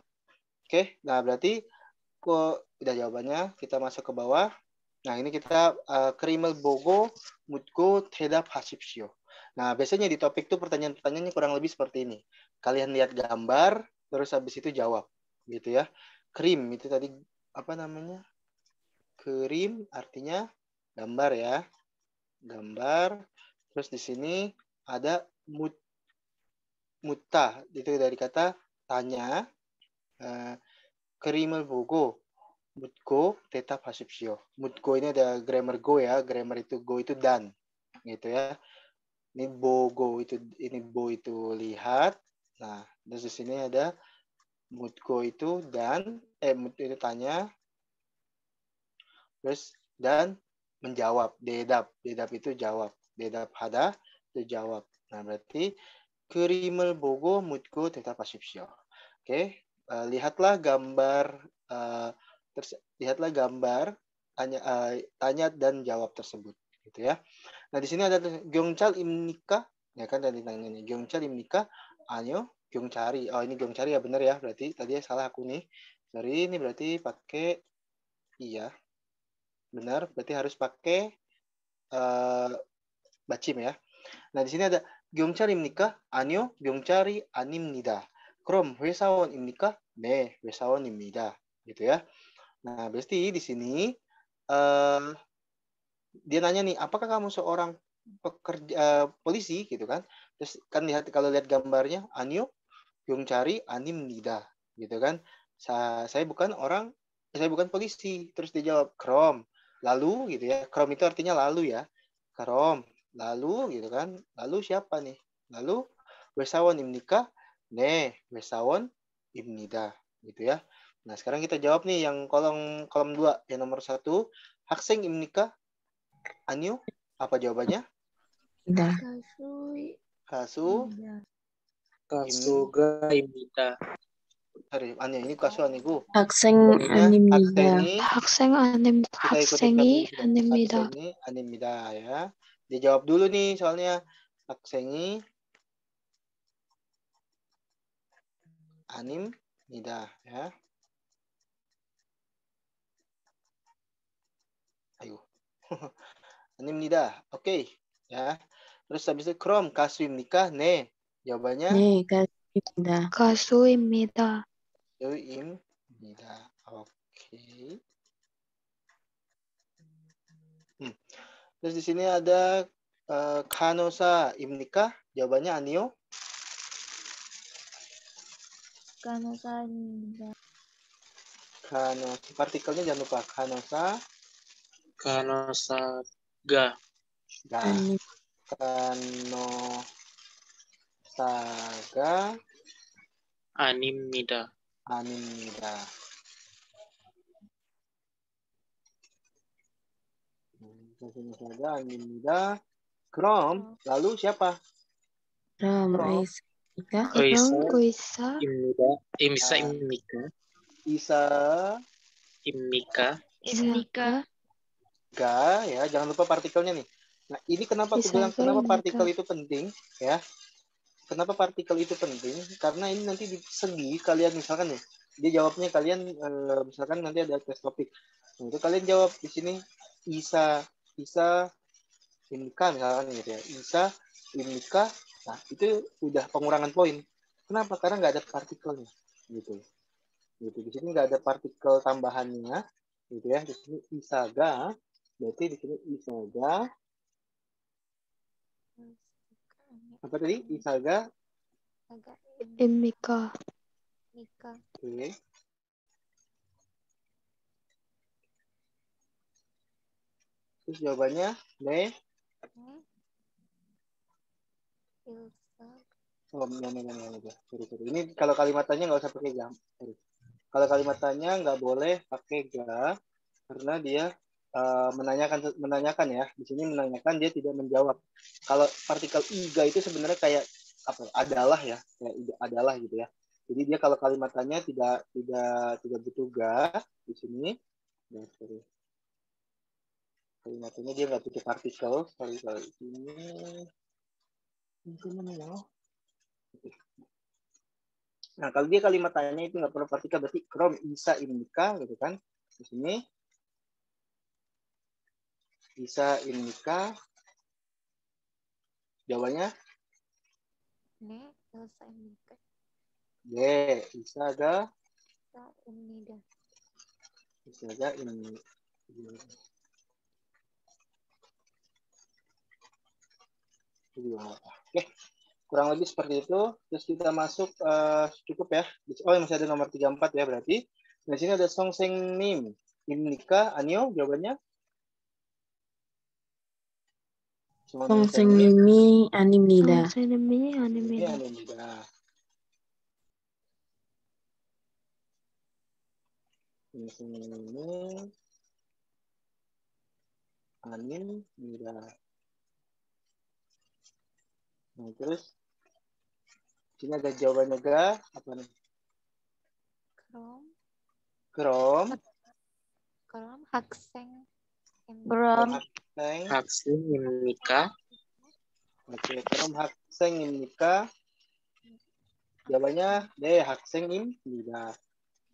S1: Oke, nah berarti kok udah jawabannya, kita masuk ke bawah. Nah, ini kita 그림을 보고 묻고 대답하십시오. Nah, biasanya di topik itu pertanyaan-pertanyaannya kurang lebih seperti ini. Kalian lihat gambar, terus habis itu jawab. Gitu ya. Krim, itu tadi apa namanya? Krim artinya gambar ya. Gambar. Terus di sini ada muta. Itu dari kata tanya. 그림을 보고 묻고 대답하십시오. 묻고 ini ada grammar go ya. Grammar itu go itu dan. Gitu ya. Ini bogo itu lihat. Nah, terus di sini ada 묻고 itu dan 묻고 itu tanya. Terus dan menjawab. 대답 itu jawab. 대답하다 itu jawab. Nah, berarti 그림을 보고 묻고 대답하십시오. Oke, lihatlah gambar tanya dan jawab tersebut gitu ya. Nah, di sini ada 경찰입니까? Ya kan tadi tanyanya 경찰입니까? Ayo, 경찰이. Oh, ini 경찰이 ya, benar ya. Berarti tadi salah aku nih. Sorry, ini berarti pakai iya. Benar, berarti harus pakai bacim ya. Nah, di sini ada 경찰입니까? 아니요, 경찰이 아닙니다. 그럼 회사원입니까? 네, 회사원입니다. gitu ya. Nah, Besti di sini dia nanya nih, apakah kamu seorang pekerja polisi gitu kan? Terus kan kalau lihat gambarnya, Anyo yung cari animnida gitu kan? Saya bukan polisi. Terus dia jawab krom. Lalu gitu ya. Krom itu artinya lalu ya. Krom. Lalu gitu kan? Lalu siapa nih? Lalu wesawan imnika? Wesawan imnida gitu ya. Nah, sekarang kita jawab nih yang kolom 2, yang nomor 1. Hakseng imnika? Anyo, apa jawabannya?
S3: Ida.
S1: Kasu
S4: Kasuga imita.
S1: sorry, ini kasu aniku.
S3: Hakseng
S1: Jawabnya
S3: animnida.
S1: kita ikuti haksengi animida ya. Dia jawab dulu nih soalnya haksengi animida ya. Ayo. animida. Oke. Ya. Terus habis itu krom kaswim nikah jawabannya
S3: 네, 가수입니다.
S2: 가수입니다.
S1: imida. Oke. Terus di sini ada kanosa imnika, jawabannya Anio.
S2: 가노사입니다.
S1: Kanosa, partikelnya jangan lupa kanosa
S4: Kanosaga.
S1: ga.
S3: 아니,
S1: Kanosaga
S4: Animida.
S1: animida. Kanosaga animida. Krom, lalu siapa?
S3: 그럼
S1: 그럼.
S3: 의사입니까?
S2: 의사
S4: Imida. Imisa
S1: Ah.
S4: imika.
S1: Isa
S4: Imika.
S2: 입니까?
S1: ga ya, jangan lupa partikelnya nih. Nah, ini kenapa aku bilang kenapa partikel itu penting ya? Kenapa partikel itu penting? Karena ini nanti di segi kalian misalkan ya, dia jawabnya kalian misalkan nanti ada tes topik. Nah, itu kalian jawab di sini Isa Imika misalkan gitu ya. Isa Imika. Nah, itu udah pengurangan poin. Kenapa? Karena nggak ada partikelnya gitu. Gitu. Di sini nggak ada partikel tambahannya gitu ya. Di sini Isaga. Berarti di sini Isaga apa tadi? Isaga
S2: 입니까?
S1: Oke. Terus jawabannya Oh, sorry. Ini kalau kalimat tanya nggak usah pakai ga. Sorry. Kalau kalimat tanya nggak boleh pakai ga karena dia menanyakan ya. Di sini menanyakan, dia tidak menjawab. Kalau partikel iga itu sebenarnya kayak apa? Adalah ya, kayak adalah gitu ya. Jadi dia kalau kalimat tanya tidak butuh ga di sini. Ya, sorry. Kalimatnya dia nggak butuh partikel. Sorry ini. Mana ya? Nah, kalau dia kalimat tanya itu nggak perlu partikel, berarti krom isa imnika gitu kan. Di sini isa imnika. Jawabannya isa ga ini. Oke, kurang lebih seperti itu. Terus kita masuk cukup ya. Oh, masih ada nomor 34 ya berarti. Di sini ada Songseng Nim. Imnika, Anio, jawabannya?
S3: 선생님이 아닙니다.
S2: 선생님이
S1: Ini
S2: 아닙니다.
S1: Animida. Ini Animida. Nah, terus sini ada jawabannya ga apa nih? Krom
S2: 학생
S1: hakseng.
S4: Hakseng imika.
S1: Oke, krom hakseng imnika. Jawabannya hakseng imnika.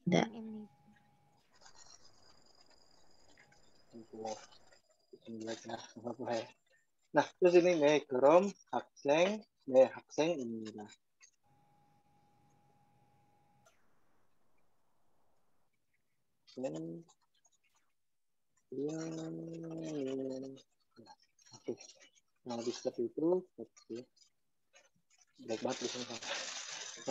S3: Tidak.
S1: Nah, terus ini krom hakseng ini. Oke. Nah, di seperti itu. Baik banget di sini.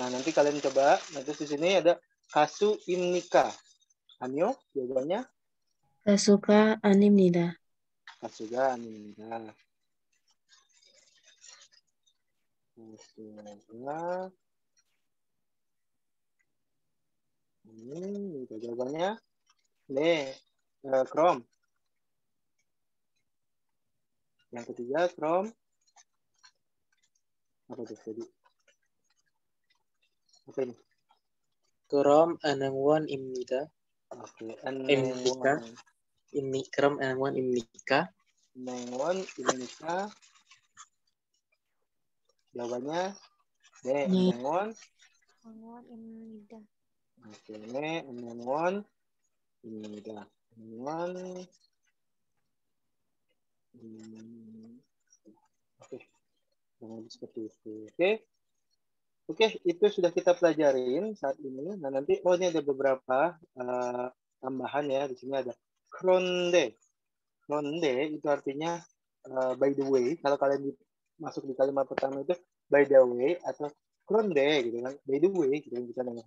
S1: Nah, nanti kalian coba. Nanti di sini ada kasu imnika. Anyo, jawabannya
S3: Kasuka animnida.
S1: kasuga imnika. Kasuga. Itu jawabannya. Krom. Yang ketiga, Krom. Apa itu tadi? Apa ini?
S4: Krom anangwan imnika.
S1: Oke.
S4: Imnika. Krom anangwan imnika.
S1: Nengwon Indonesia. Jawabannya
S3: Ni.
S1: Nengwon.
S2: Angon Imnida.
S1: Oke, Nengwon Indonesia. Nengwon. Oke. Seperti itu. Oke, itu sudah kita pelajarin saat ini. Nah, nanti ini ada beberapa tambahan ya. Di sini ada kronde. Kronde itu artinya by the way. Kalau kalian masuk di kalimat pertama itu by the way atau kronde gitu kan. By the way gitu kan, kita nanya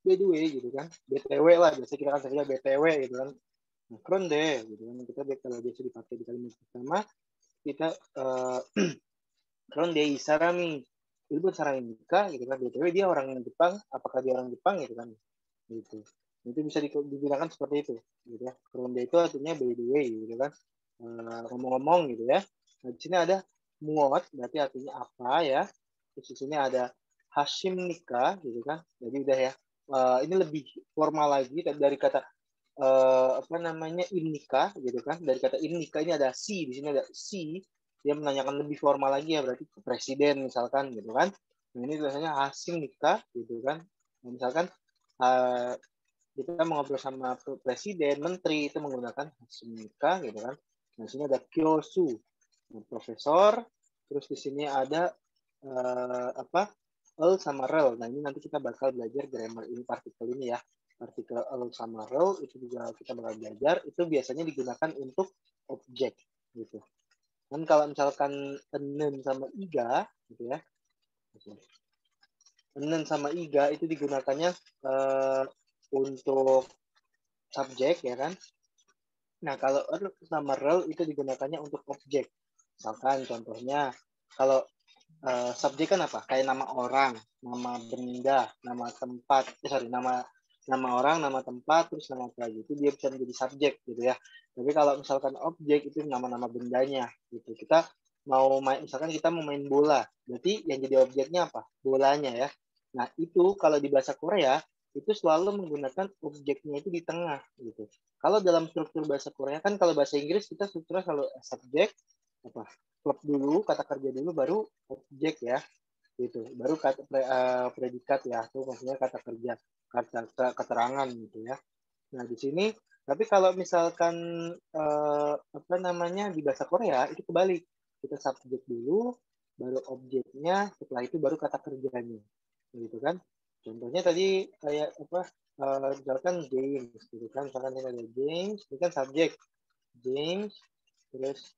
S1: by the way gitu kan. BTW lah, biasa kita kan saja BTW gitu kan. Nah, kronde gitu kan. Kita kalau biasa dipakai di kalimat pertama, kita kronde isarami. Itu sarami nikah gitu kan. BTW dia orang Jepang, apakah dia orang Jepang gitu kan. Gitu. Itu bisa digunakan seperti itu gitu ya. Kronde itu artinya by the way gitu kan. Ngomong-ngomong gitu ya. Nah, di sini ada muot, berarti artinya apa ya. Terus di sini ada hashim nikah gitu kan. Jadi udah ya. Ini lebih formal lagi dari kata apa namanya imnika gitu kan. Dari kata imnika ini ada si, di sini ada si. Dia menanyakan lebih formal lagi ya, berarti ke presiden misalkan gitu kan. Nah, ini biasanya hashim nikah gitu kan. Nah, misalkan kita mau ngobrol sama presiden, menteri, itu menggunakan hashim nikah gitu kan. Nah, di sini ada kyosu, profesor. Terus di sini ada el sama rel. Nah, ini nanti kita bakal belajar grammar ini, partikel ini ya. Partikel el sama rel itu juga kita bakal belajar. Itu biasanya digunakan untuk objek gitu. Dan kalau misalkan enen sama iga gitu ya. Enen sama iga itu digunakannya untuk subjek ya kan. Nah, kalau er sama rel itu digunakannya untuk objek. Misalkan contohnya kalau subjek kan apa? Kayak nama orang, nama benda, nama tempat, nama orang, nama tempat, terus nama apa gitu. Dia bisa menjadi subjek gitu ya. Tapi kalau misalkan objek itu nama-nama bendanya gitu. Kita mau main, misalkan kita mau main bola, berarti yang jadi objeknya apa? Bolanya ya. Nah, itu kalau di bahasa Korea itu selalu menggunakan objeknya itu di tengah gitu. Kalau dalam struktur bahasa Korea kan, kalau bahasa Inggris kita strukturnya selalu subjek apa? Verb dulu, kata kerja dulu, baru objek ya, gitu. Baru kata predikat ya, itu maksudnya kata kerja, kata keterangan gitu ya. Nah di sini, tapi kalau misalkan apa namanya di bahasa Korea itu kebalik, kita subjek dulu, baru objeknya, setelah itu baru kata kerjanya, gitu kan. Contohnya tadi kayak apa? Misalkan James, gitu kan. Misalkan ini ada James, ini kan subjek James, terus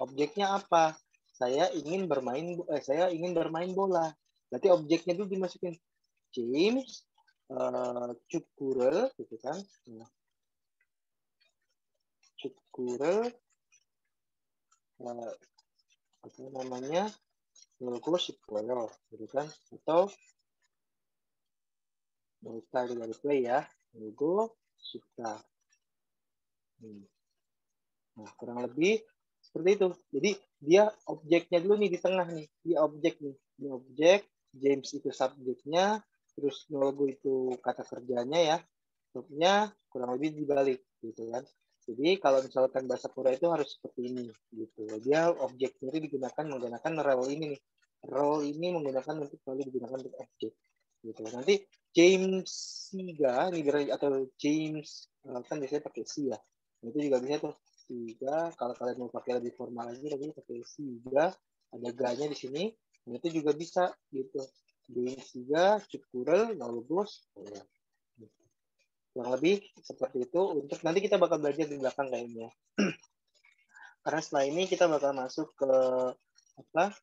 S1: objeknya apa? Saya ingin bermain bola. Berarti objeknya dulu dimasukin James Cukure gitu kan. Cukure apa namanya? Nulko Shikoyo gitu kan. Atau start dari play ya. Nulko Shika. Nah, kurang lebih seperti itu. Jadi dia objeknya dulu nih di tengah nih. Dia objek nih. Dia objek, James itu subjeknya, terus logo itu kata kerjanya ya. Subnya kurang lebih dibalik gitu kan. Jadi kalau misalkan bahasa Korea itu harus seperti ini gitu. Dia objeknya itu menggunakan rel ini nih. Rel ini untuk selalu digunakan untuk objek gitu. Nanti James Siga nih atau James kan biasanya pakai si ya. Itu juga bisa tuh Siga. Kalau kalian mau pakai lebih formal lagi pakai Siga. Ada ga-nya di sini. Nah, itu juga bisa gitu. James Siga, Cukurel, Nolgos. Kurang lebih seperti itu. Untuk nanti kita bakal belajar di belakang kayaknya. Karena setelah ini kita bakal masuk ke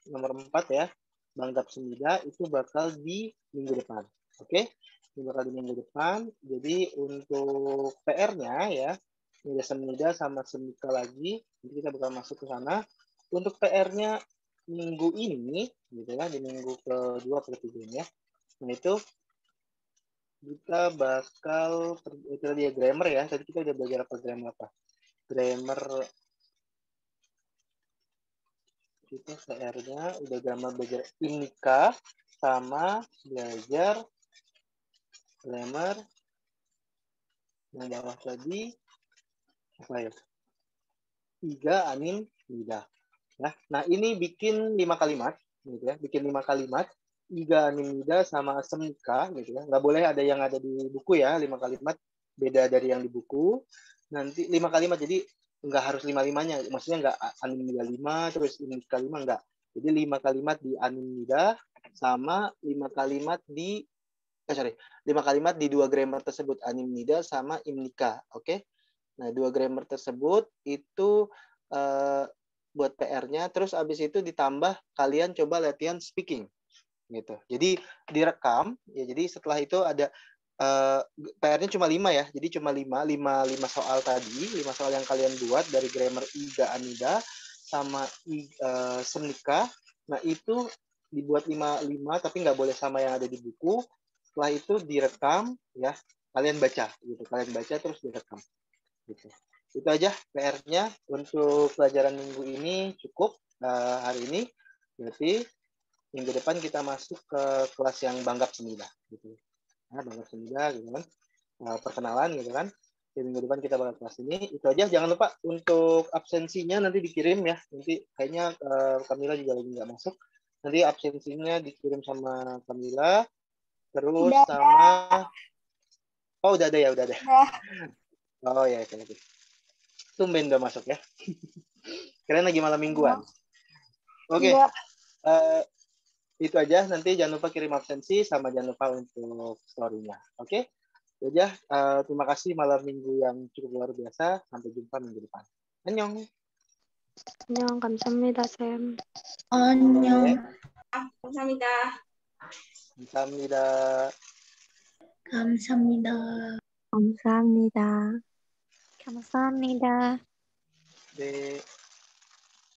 S1: nomor 4 ya. Banggap Semida itu bakal di minggu depan. Oke? Ini bakal di minggu depan. Jadi untuk PR-nya ya, Nida Semida sama Semika lagi. Nanti kita bakal masuk ke sana. Untuk PR-nya minggu ini, gitu ya, di minggu kedua atau ketiga ya. Nah itu kita bakal itu dia grammar ya. Tadi kita udah belajar apa grammar apa? Grammar kita PR-nya udah grammar belajar inika sama belajar grammar yang bawah tadi apa ya? 3 anim nida. Ya. Nah, ini bikin 5 kalimat gitu ya. Bikin 5 kalimat. 3 anim nida sama semika gitu ya. Nggak boleh ada yang ada di buku ya, 5 kalimat beda dari yang di buku. Nanti 5 kalimat jadi nggak harus 5-5-nya. Maksudnya nggak anim nida 5 terus imnika 5 nggak. Jadi 5 kalimat di anim nida sama 5 kalimat di 5 kalimat di 2 grammar tersebut, anim nida sama imnika. Oke. Nah, 2 grammar tersebut itu buat PR-nya, terus abis itu ditambah kalian coba latihan speaking gitu. Jadi direkam ya. Jadi setelah itu ada PR-nya cuma 5 ya. Jadi cuma 5 soal tadi, 5 soal yang kalian buat dari grammar iga anida sama semnika. Nah, itu dibuat 5 tapi nggak boleh sama yang ada di buku. Setelah itu direkam ya. Kalian baca gitu. Kalian baca terus direkam. Gitu. Itu aja PR-nya untuk pelajaran minggu ini cukup hari ini. Berarti minggu depan kita masuk ke kelas yang Banggap Semida. Gitu. Nah, Banggap Semida gitu kan. Perkenalan gitu kan. Di minggu depan kita bakal kelas ini. Itu aja. Jangan lupa untuk absensinya nanti dikirim ya. Nanti kayaknya Kamila juga lagi nggak masuk. Nanti absensinya dikirim sama Kamila. Terus
S2: Udah.
S1: sama... Oh, udah ada ya, udah ada. Oh ya, oke. Tumben udah masuk ya. Kalian lagi malam mingguan. Oke. Itu aja. Nanti jangan lupa kirim absensi sama jangan lupa untuk story-nya. Oke. Itu aja. Terima kasih malam minggu yang cukup luar biasa. Sampai jumpa minggu depan. Annyeong.
S2: 안녕, 감사합니다, 쌤.
S3: 안녕.
S6: 감사합니다.
S1: Kamsahamnida.
S3: 감사합니다.
S2: 감사합니다. 감사합니다.
S1: 네.